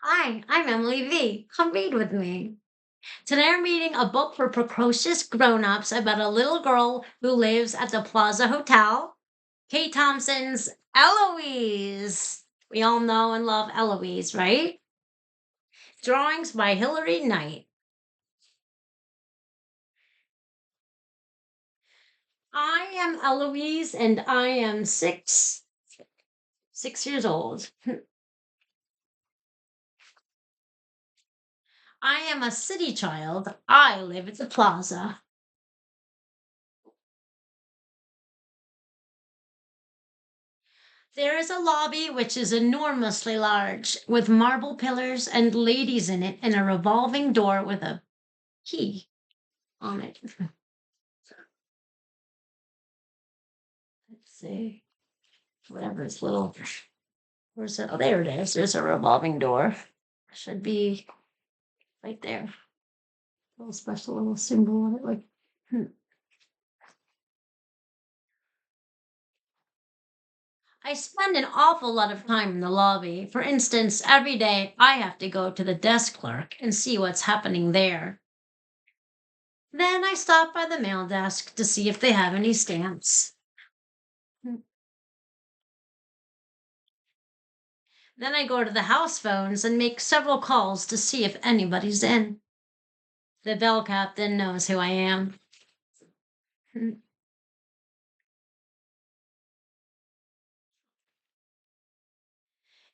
Hi, I'm Emily V. Come read with me. Today I'm reading a book for precocious grown-ups about a little girl who lives at the Plaza Hotel. Kate Thompson's Eloise. We all know and love Eloise, right? Drawings by Hilary Knight. I am Eloise and I am six years old. I am a city child. I live at the plaza. There is a lobby which is enormously large, with marble pillars and ladies in it, and a revolving door with a key on it. Let's see. Whatever is little. Where's it? Oh, there it is. There's a revolving door. Should be right there. Little special little symbol on it. Like, I spend an awful lot of time in the lobby. For instance, every day I have to go to the desk clerk and see what's happening there. Then I stop by the mail desk to see if they have any stamps. Then I go to the house phones and make several calls to see if anybody's in. The bell captain knows who I am.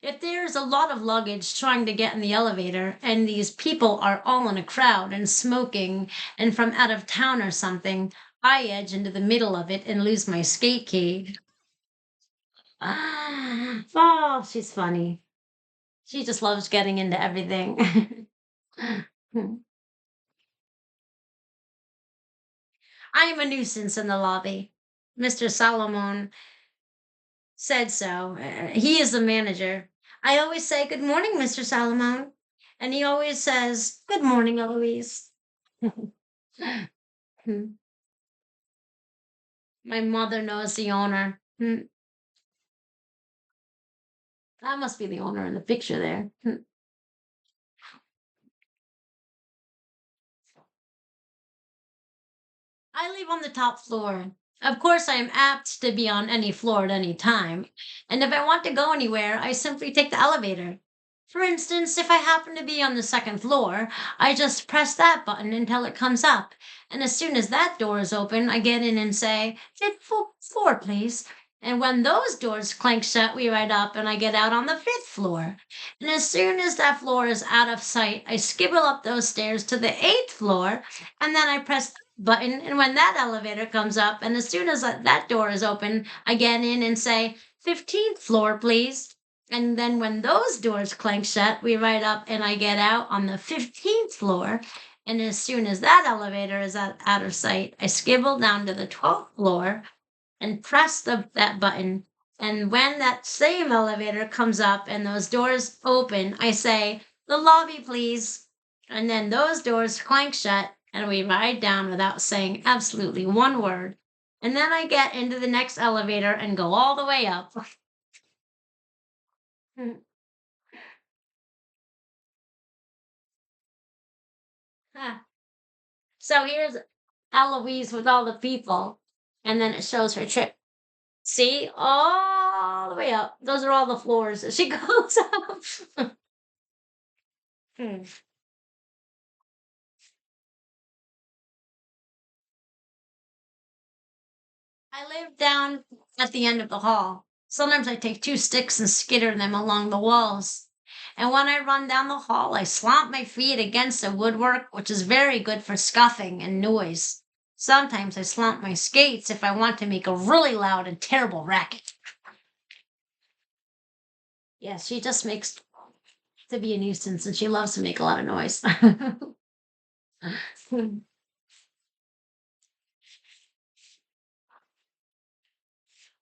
If there's a lot of luggage trying to get in the elevator and these people are all in a crowd and smoking and from out of town or something, I edge into the middle of it and lose my skate key. Ah, oh, she's funny. She just loves getting into everything. I am a nuisance in the lobby. Mr. Solomon said so. He is the manager. I always say, "Good morning, Mr. Solomon." And he always says, "Good morning, Eloise." Hmm. My mother knows the owner. That must be the owner in the picture there. I live on the top floor. Of course, I am apt to be on any floor at any time. And if I want to go anywhere, I simply take the elevator. For instance, if I happen to be on the second floor, I just press that button until it comes up. And as soon as that door is open, I get in and say, "Fifth floor, please." And when those doors clank shut, we ride up and I get out on the fifth floor. And as soon as that floor is out of sight, I skibble up those stairs to the eighth floor and then I press button. And when that elevator comes up, and as soon as that door is open, I get in and say, "15th floor, please." And then when those doors clank shut, we ride up and I get out on the 15th floor. And as soon as that elevator is out of sight, I skibble down to the 12th floor and press that button. And when that same elevator comes up and those doors open, I say, "The lobby, please." And then those doors clank shut and we ride down without saying absolutely one word. And then I get into the next elevator and go all the way up. So here's Eloise with all the people. And then it shows her trip. See, all the way up. Those are all the floors that she goes up. Hmm. I live down at the end of the hall. Sometimes I take two sticks and skitter them along the walls. And when I run down the hall, I slump my feet against the woodwork, which is very good for scuffing and noise. Sometimes I slump my skates if I want to make a really loud and terrible racket. Yeah, she just makes to be a nuisance and she loves to make a lot of noise.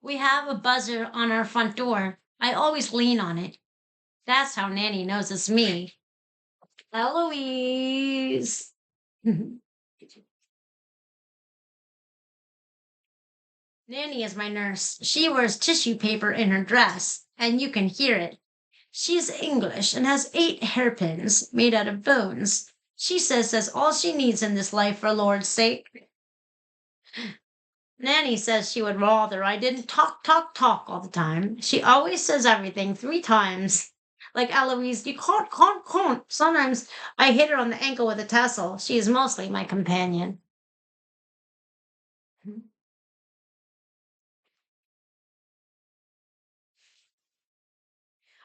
We have a buzzer on our front door. I always lean on it. That's how Nanny knows it's me. Eloise. Nanny is my nurse. She wears tissue paper in her dress, and you can hear it. She's English and has 8 hairpins made out of bones. She says that's all she needs in this life for Lord's sake. Nanny says she would rather I didn't talk, talk, talk all the time. She always says everything 3 times. Like Eloise, you can't. Sometimes I hit her on the ankle with a tassel. She is mostly my companion.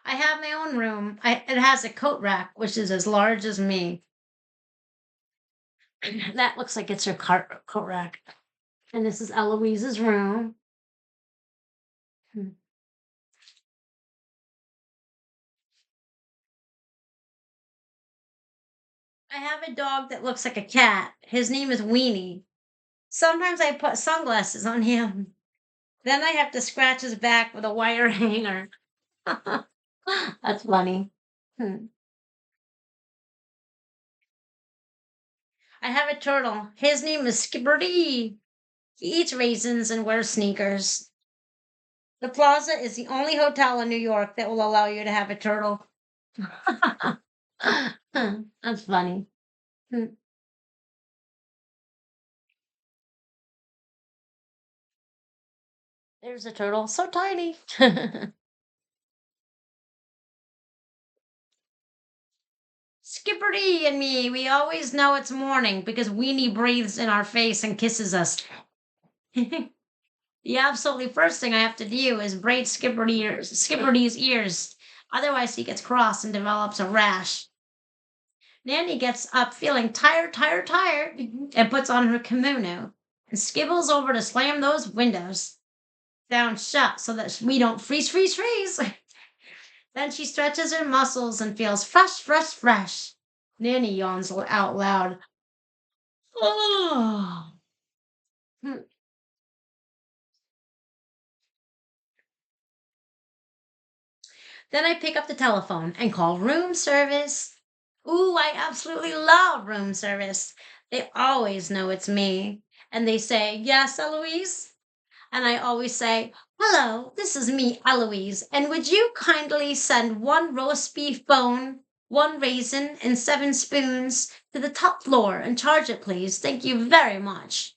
I have my own room. It has a coat rack, which is as large as me. That looks like it's her coat rack. And this is Eloise's room. Hmm. I have a dog that looks like a cat. His name is Weenie. Sometimes I put sunglasses on him. Then I have to scratch his back with a wire hanger. That's funny. Hmm. I have a turtle. His name is Skipperty. He eats raisins and wears sneakers. The Plaza is the only hotel in New York that will allow you to have a turtle. That's funny. Hmm. There's a turtle, so tiny. Skipperty and me, we always know it's morning because Weenie breathes in our face and kisses us. The absolutely first thing I have to do is braid Skipperty's ears. Otherwise, he gets cross and develops a rash. Nanny gets up feeling tired, tired, tired, and puts on her kimono and skibbles over to slam those windows down shut so that we don't freeze, freeze, freeze. Then she stretches her muscles and feels fresh, fresh, fresh. Nanny yawns out loud. Oh. Then I pick up the telephone and call room service. Ooh, I absolutely love room service. They always know it's me. And they say, Yes, Eloise? And I always say, Hello, this is me, Eloise. And would you kindly send 1 roast beef bone, 1 raisin, and 7 spoons to the top floor and charge it, please? Thank you very much.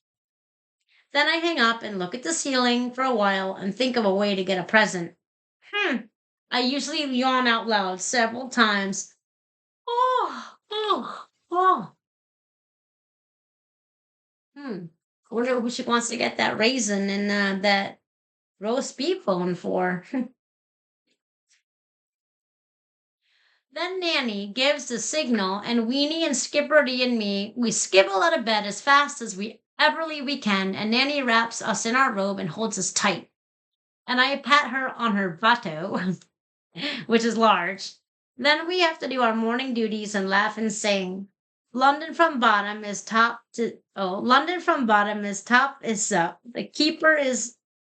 Then I hang up and look at the ceiling for a while and think of a way to get a present. Hmm. I usually yawn out loud several times. Oh, oh, oh. Hmm. I wonder who she wants to get that raisin and that roast beef bone for. Then Nanny gives the signal, and Weenie and Skipperty and me, we skibble out of bed as fast as we can, and Nanny wraps us in our robe and holds us tight. And I pat her on her bateau, which is large. Then we have to do our morning duties and laugh and sing. London from bottom is top is up. The keeper in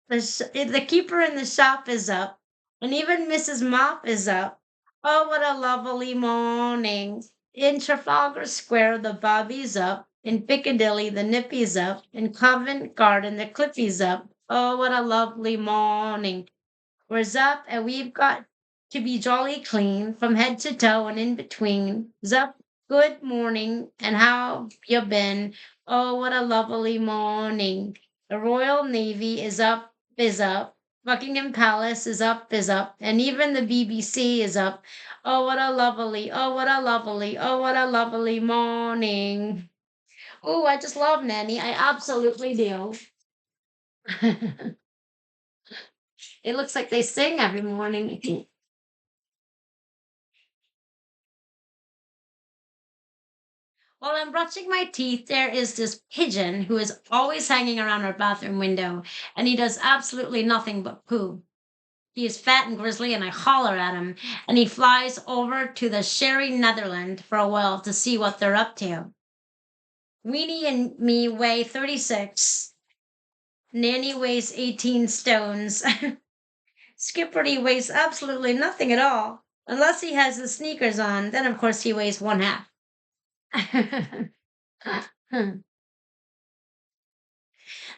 the shop is up, and even Mrs. Mop is up. Oh, what a lovely morning! In Trafalgar Square, the Bobby's up. In Piccadilly, the Nippy's up. In Covent Garden, the Clippy's up. Oh, what a lovely morning! We're Zup, and we've got to be jolly clean from head to toe and in between. Zup, good morning, and how you been? Oh, what a lovely morning. The Royal Navy is up, is up. Buckingham Palace is up, and even the BBC is up. Oh, what a lovely, oh, what a lovely morning. Oh, I just love Nanny. I absolutely do. It looks like they sing every morning. While I'm brushing my teeth, there is this pigeon who is always hanging around our bathroom window, and he does absolutely nothing but poo. He is fat and grizzly, and I holler at him, and he flies over to the Sherry Netherland for a while to see what they're up to. Weenie and me weigh 36. Nanny weighs 18 stones. Skipperty weighs absolutely nothing at all. Unless he has his sneakers on, then of course he weighs one half. The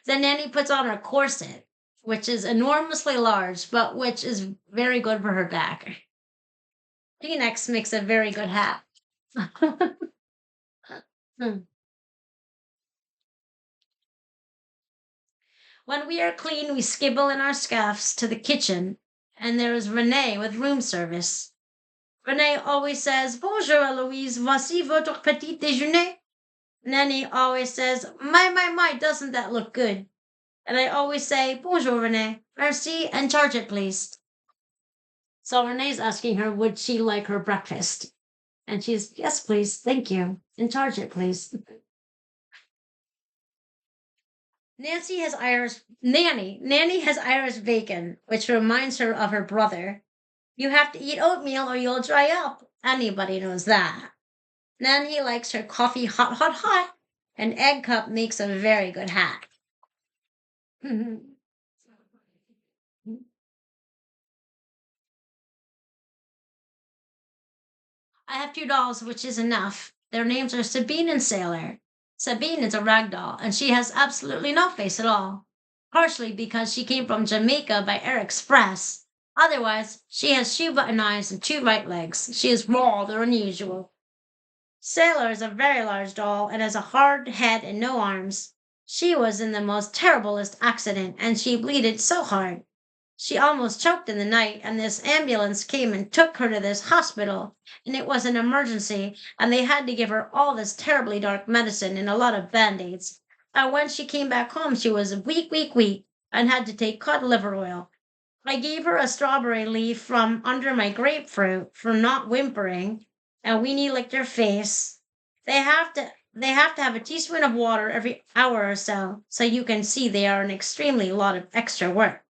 nanny puts on her corset, which is enormously large, but which is very good for her back. Phoenix makes a very good hat. Hmm. When we are clean, we skibble in our scarfs to the kitchen, and there is Renee with room service. Renee always says, Bonjour, Eloise, voici votre petit déjeuner. Nanny always says, my, doesn't that look good? And I always say, Bonjour, Renee, merci, and charge it, please. So Renee's asking her, would she like her breakfast? And she's, yes, please, thank you, and charge it, please. Nanny has Irish bacon, which reminds her of her brother. You have to eat oatmeal or you'll dry up. Anybody knows that. Nanny likes her coffee hot, hot, hot. An egg cup makes a very good hat. I have two dolls, which is enough. Their names are Sabine and Sailor. Sabine is a rag doll, and she has absolutely no face at all. Partially because she came from Jamaica by air express. Otherwise, she has shoe button eyes and two right legs. She is rather unusual. Sailor is a very large doll and has a hard head and no arms. She was in the most terriblest accident, and she bleeded so hard. She almost choked in the night, and this ambulance came and took her to this hospital. And it was an emergency, and they had to give her all this terribly dark medicine and a lot of band aids. And when she came back home, she was weak, weak, weak, and had to take cod liver oil. I gave her a strawberry leaf from under my grapefruit for not whimpering, and Weenie licked her face. They have to have a teaspoon of water every hour or so, so you can see they are an extremely lot of extra work.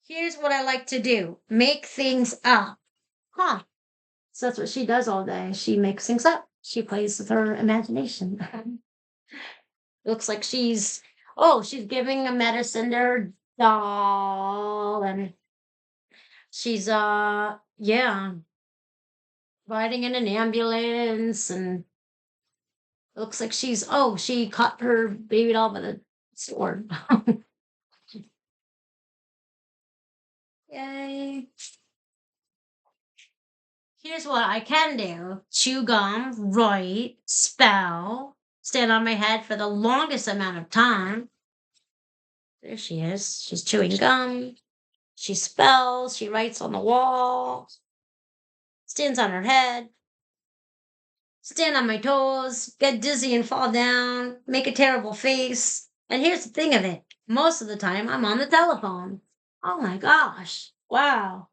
Here's what I like to do: make things up. Huh. So that's what she does all day. She makes things up. She plays with her imagination. Looks like she's giving a medicine to her doll, and she's yeah, riding in an ambulance, and it looks like she caught her baby doll with a sword. Yay. Here's what I can do: chew gum, write, spell, stand on my head for the longest amount of time. There she is. She's chewing gum. She spells. She writes on the wall. Stands on her head. Stand on my toes. Get dizzy and fall down. Make a terrible face. And here's the thing of it: most of the time, I'm on the telephone. Oh my gosh. Wow.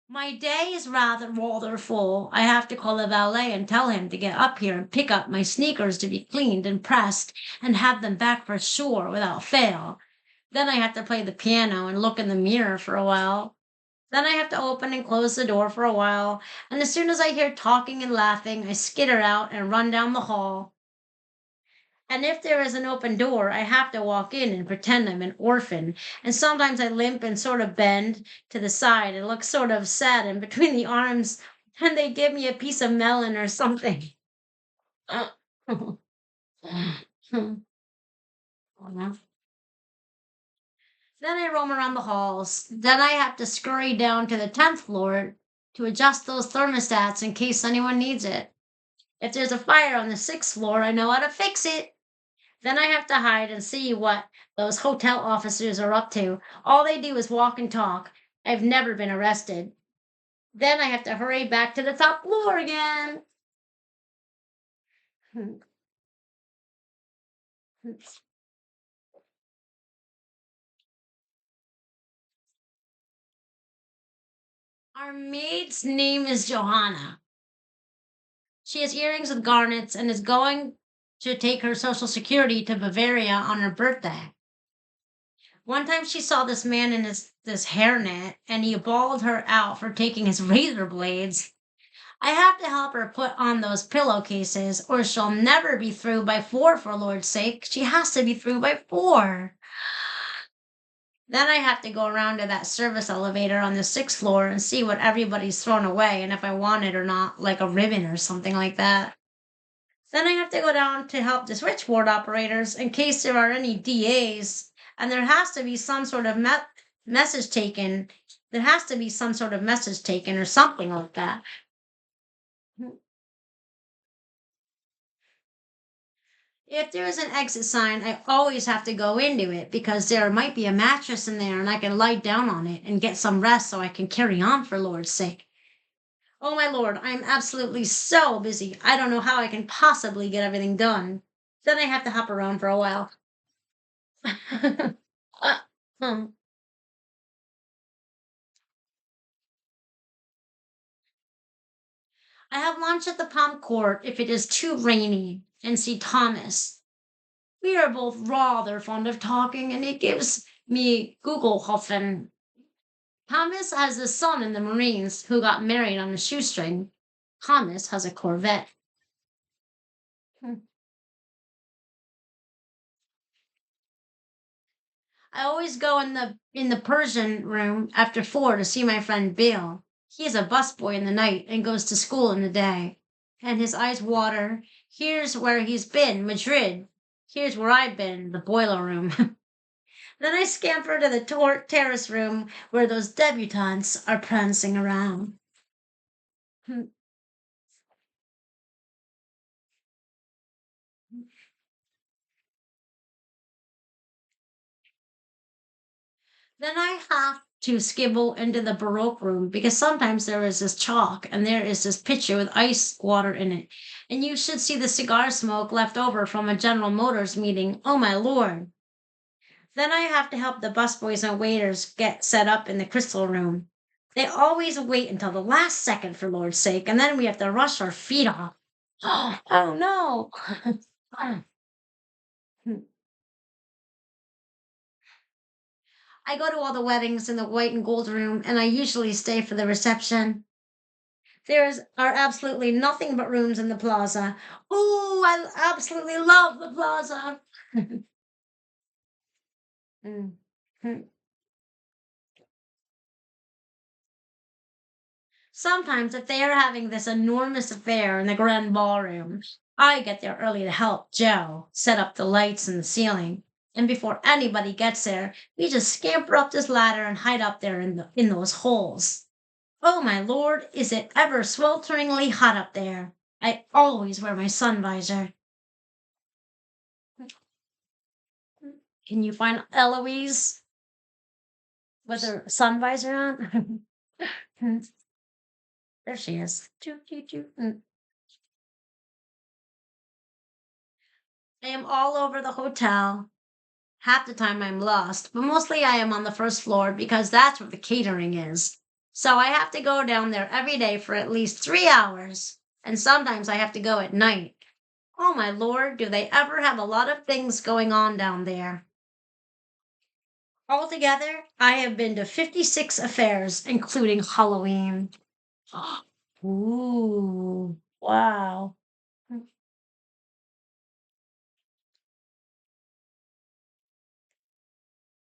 My day is rather full. I have to call the valet and tell him to get up here and pick up my sneakers to be cleaned and pressed and have them back for sure without fail. Then I have to play the piano and look in the mirror for a while. Then I have to open and close the door for a while. And as soon as I hear talking and laughing, I skitter out and run down the hall. And if there is an open door, I have to walk in and pretend I'm an orphan. And sometimes I limp and sort of bend to the side and look sort of sad in between the arms. And they give me a piece of melon or something. Then I roam around the halls. Then I have to scurry down to the 10th floor to adjust those thermostats in case anyone needs it. If there's a fire on the 6th floor, I know how to fix it. Then I have to hide and see what those hotel officers are up to. All they do is walk and talk. I've never been arrested. Then I have to hurry back to the top floor again. Our maid's name is Johanna. She has earrings with garnets and is going to take her social security to Bavaria on her birthday. One time she saw this man in this hairnet and he bawled her out for taking his razor blades. I have to help her put on those pillowcases or she'll never be through by 4, for Lord's sake. She has to be through by 4. Then I have to go around to that service elevator on the sixth floor and see what everybody's thrown away and if I want it or not, like a ribbon or something like that. Then I have to go down to help the switchboard operators in case there are any DAs, and there has to be some sort of message taken. There has to be some sort of message taken or something like that. If there is an exit sign, I always have to go into it because there might be a mattress in there and I can lie down on it and get some rest so I can carry on for Lord's sake. Oh my Lord, I'm absolutely so busy. I don't know how I can possibly get everything done. Then I have to hop around for a while. Hmm. I have lunch at the Palm Court if it is too rainy and see Thomas. We are both rather fond of talking and he gives me Google Huffin. Thomas has a son in the Marines who got married on a shoestring. Thomas has a Corvette. Hmm. I always go in the Persian room after 4 to see my friend Bill. He is a busboy in the night and goes to school in the day. And his eyes water. Here's where he's been, Madrid. Here's where I've been, the boiler room. Then I scamper to the terrace room where those debutantes are prancing around. Then I have to skibble into the Baroque room because sometimes there is this chalk and there is this pitcher with ice water in it. And you should see the cigar smoke left over from a General Motors meeting. Oh my lord. Then I have to help the busboys and waiters get set up in the crystal room. They always wait until the last second for Lord's sake, and then we have to rush our feet off. Oh no. I go to all the weddings in the white and gold room, and I usually stay for the reception. There's are absolutely nothing but rooms in the plaza. Oh, I absolutely love the plaza. Mm. Mm. Sometimes, if they are having this enormous affair in the grand ballroom, I get there early to help Joe set up the lights in the ceiling. And before anybody gets there, we just scamper up this ladder and hide up there in those holes. Oh my lord, is it ever swelteringly hot up there? I always wear my sun visor. Can you find Eloise with her sun visor on? There she is. Choo, choo, choo. I am all over the hotel. Half the time I'm lost, but mostly I am on the first floor because that's where the catering is. So I have to go down there every day for at least 3 hours, and sometimes I have to go at night. Oh my lord, do they ever have a lot of things going on down there? Altogether, I have been to 56 affairs, including Halloween. Ooh, wow.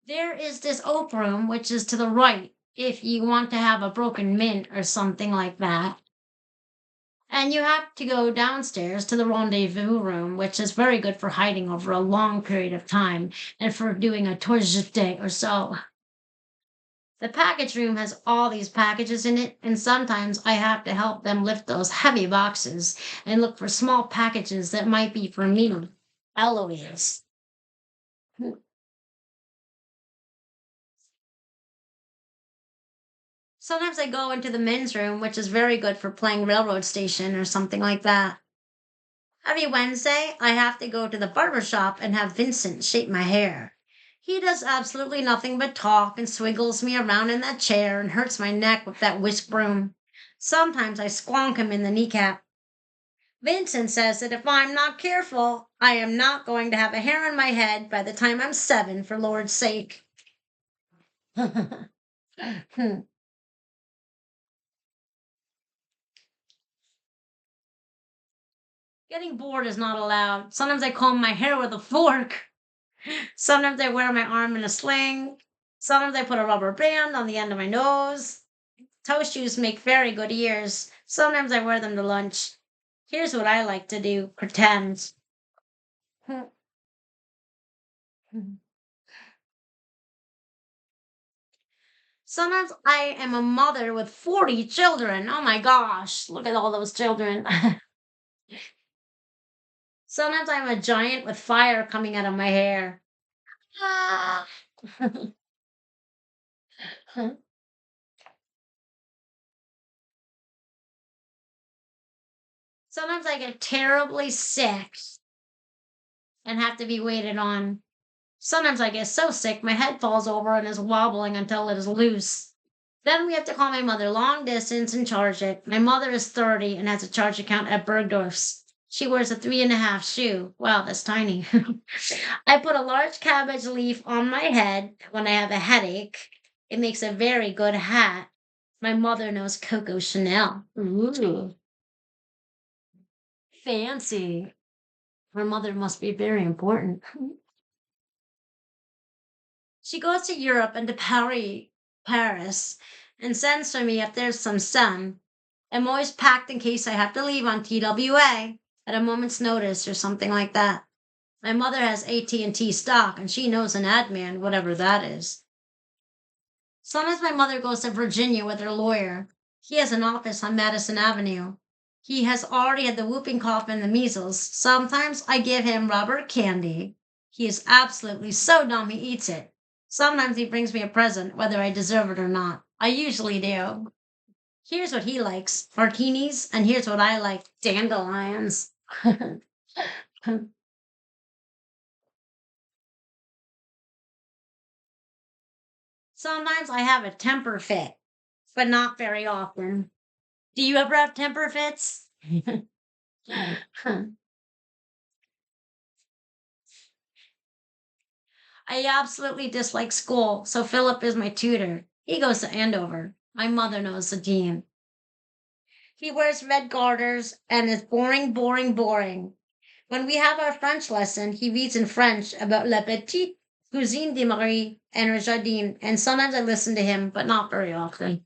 There is this oak room, which is to the right, if you want to have a broken mint or something like that. And you have to go downstairs to the rendezvous room, which is very good for hiding over a long period of time and for doing a tour jeté or so. The package room has all these packages in it, and sometimes I have to help them lift those heavy boxes and look for small packages that might be for me. Eloise. Sometimes I go into the men's room, which is very good for playing railroad station or something like that. Every Wednesday, I have to go to the barber shop and have Vincent shape my hair. He does absolutely nothing but talk and swiggles me around in that chair and hurts my neck with that whisk broom. Sometimes I squonk him in the kneecap. Vincent says that if I'm not careful, I am not going to have a hair on my head by the time I'm 7, for Lord's sake. Getting bored is not allowed. Sometimes I comb my hair with a fork. Sometimes I wear my arm in a sling. Sometimes I put a rubber band on the end of my nose. Toe shoes make very good ears. Sometimes I wear them to lunch. Here's what I like to do pretend. Sometimes I am a mother with 40 children. Oh my gosh, look at all those children. Sometimes I'm a giant with fire coming out of my hair. Ah. Sometimes I get terribly sick and have to be waited on. Sometimes I get so sick my head falls over and is wobbling until it is loose. Then we have to call my mother long distance and charge it. My mother is 30 and has a charge account at Bergdorf's. She wears a 3.5 shoe. Wow, that's tiny. I put a large cabbage leaf on my head when I have a headache. It makes a very good hat. My mother knows Coco Chanel. Ooh, fancy. Her mother must be very important. She goes to Europe and to Paris, and sends for me if there's some sun. I'm always packed in case I have to leave on TWA at a moment's notice or something like that. My mother has AT&T stock, and she knows an ad man, whatever that is. Sometimes my mother goes to Virginia with her lawyer. He has an office on Madison Avenue. He has already had the whooping cough and the measles. Sometimes I give him rubber candy. He is absolutely so dumb he eats it. Sometimes he brings me a present, whether I deserve it or not. I usually do. Here's what he likes martinis, and here's what I like dandelions. Sometimes I have a temper fit, but not very often. Do you ever have temper fits? I absolutely dislike school, so Philip is my tutor. He goes to Andover. My mother knows the dean. He wears red garters and is boring, boring, boring. When we have our French lesson, he reads in French about La Petite Cousine de Marie and her jardin, and sometimes I listen to him, but not very often.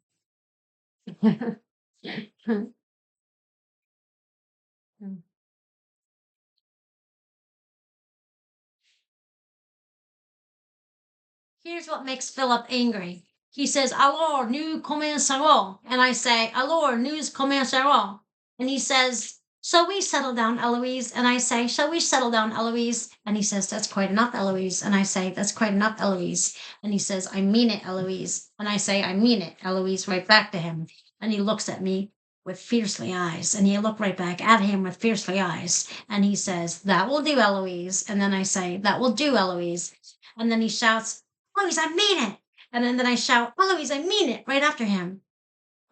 Here's what makes Philip angry. He says, Alors, nous commencerons. And I say, Alors, nous commencerons. And he says, Shall we settle down, Eloise? And I say, Shall we settle down, Eloise? And he says, That's quite enough, Eloise. And I say, That's quite enough, Eloise. And he says, I mean it, Eloise. And I say, I mean it, Eloise, right back to him. And he looks at me with fiercely eyes. And you look right back at him with fiercely eyes. And he says, That will do, Eloise. And then I say, That will do, Eloise. And then he shouts, Eloise, I mean it. And then I shout, Eloise, I mean it, right after him.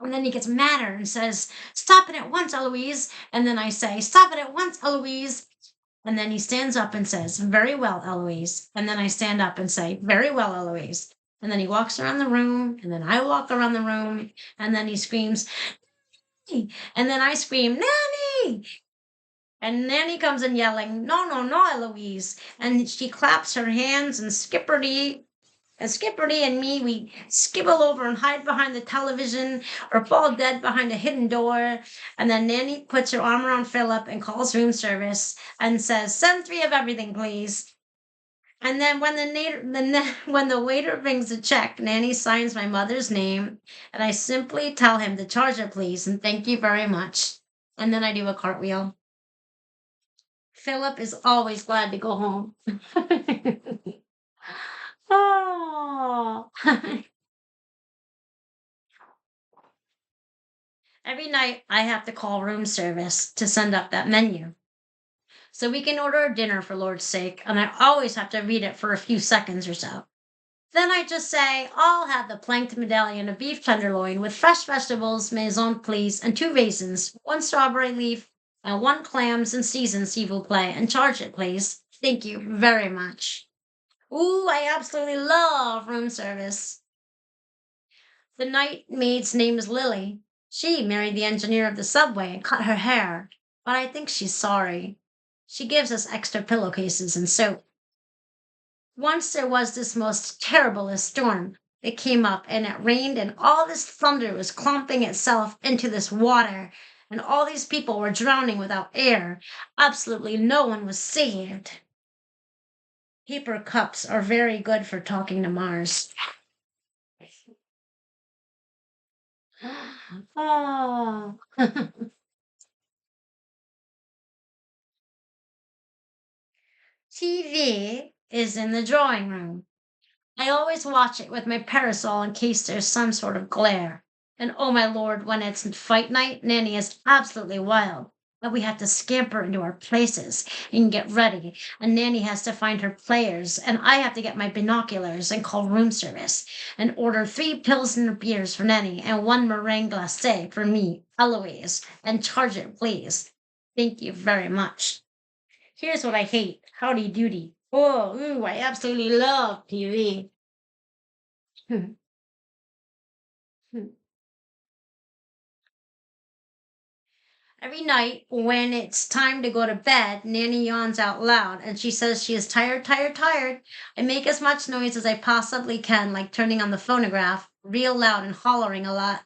And then he gets madder and says, Stop it at once, Eloise. And then I say, Stop it at once, Eloise. And then he stands up and says, Very well, Eloise. And then I stand up and say, Very well, Eloise. And then he walks around the room, and then I walk around the room, and then he screams, Nanny. And then I scream, Nanny. And Nanny comes in yelling, No, no, no, Eloise. And she claps her hands and Skipperty and me, we skibble over and hide behind the television or fall dead behind a hidden door. And then Nanny puts her arm around Philip and calls room service and says, Send 3 of everything, please. And then when the waiter brings the check, Nanny signs my mother's name, and I simply tell him to charge it, please, and thank you very much. And then I do a cartwheel. Philip is always glad to go home. Oh. Every night I have to call room service to send up that menu. So we can order a dinner for Lord's sake, and I always have to read it for a few seconds or so. Then I just say, I'll have the planked medallion of beef tenderloin with fresh vegetables, maison, please, and 2 raisins, 1 strawberry leaf, and 1 clams and season, s'il vous plaît, and charge it, please. Thank you very much. Ooh, I absolutely love room service. The night maid's name is Lily. She married the engineer of the subway and cut her hair, but I think she's sorry. She gives us extra pillowcases and soap. Once there was this most terriblest storm. It came up and it rained, and all this thunder was clumping itself into this water, and all these people were drowning without air. Absolutely no one was saved. Paper cups are very good for talking to Mars. Oh. TV is in the drawing room. I always watch it with my parasol in case there's some sort of glare. And oh my lord, when it's fight night, Nanny is absolutely wild. And we have to scamper into our places and get ready. And Nanny has to find her players. And I have to get my binoculars and call room service and order 3 Pilsner beers for Nanny and 1 meringue glacé for me, Eloise. And charge it, please. Thank you very much. Here's what I hate. Howdy doody. Oh, ooh, I absolutely love TV. Every night when it's time to go to bed, Nanny yawns out loud and she says she is tired, tired, tired. I make as much noise as I possibly can, like turning on the phonograph real loud and hollering a lot.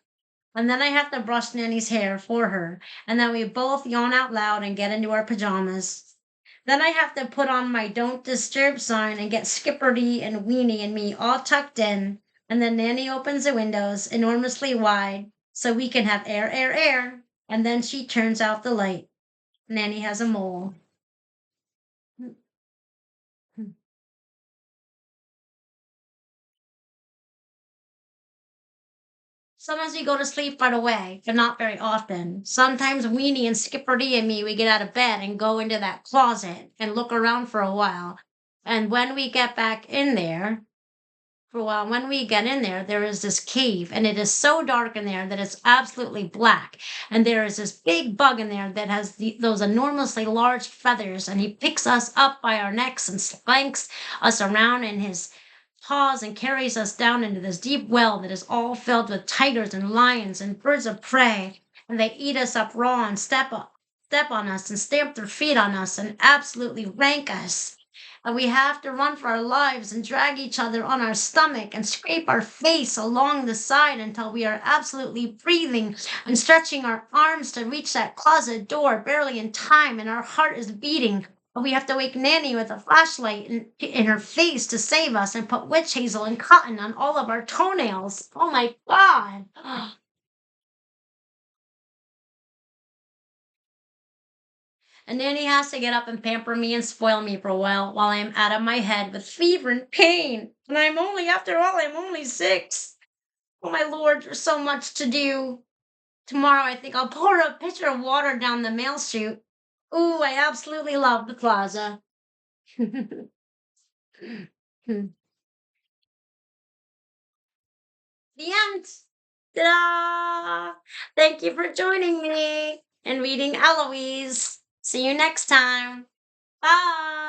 And then I have to brush Nanny's hair for her. And then we both yawn out loud and get into our pajamas. Then I have to put on my don't disturb sign and get Skipperty and Weenie and me all tucked in. And then Nanny opens the windows enormously wide so we can have air, air, air. And then she turns out the light. Nanny has a mole. Sometimes we go to sleep right away, but not very often. Sometimes Weenie and Skipperty and me, we get out of bed and go into that closet and look around for a while. And when we get back in there, for a while, when we get in there, there is this cave, and it is so dark in there that it's absolutely black. And there is this big bug in there that has those enormously large feathers, and he picks us up by our necks and slanks us around in his paws and carries us down into this deep well that is all filled with tigers and lions and birds of prey. And they eat us up raw and step on us and stamp their feet on us and absolutely rank us. And we have to run for our lives and drag each other on our stomach and scrape our face along the side until we are absolutely breathing and stretching our arms to reach that closet door barely in time, and our heart is beating. And we have to wake Nanny with a flashlight in her face to save us and put witch hazel and cotton on all of our toenails. Oh my God. And Nanny has to get up and pamper me and spoil me for a while I am out of my head with fever and pain. And after all, I'm only 6. Oh my lord, there's so much to do. Tomorrow I think I'll pour a pitcher of water down the mail chute. Ooh, I absolutely love the plaza. The end. Ta-da! Thank you for joining me and reading Eloise. See you next time. Bye.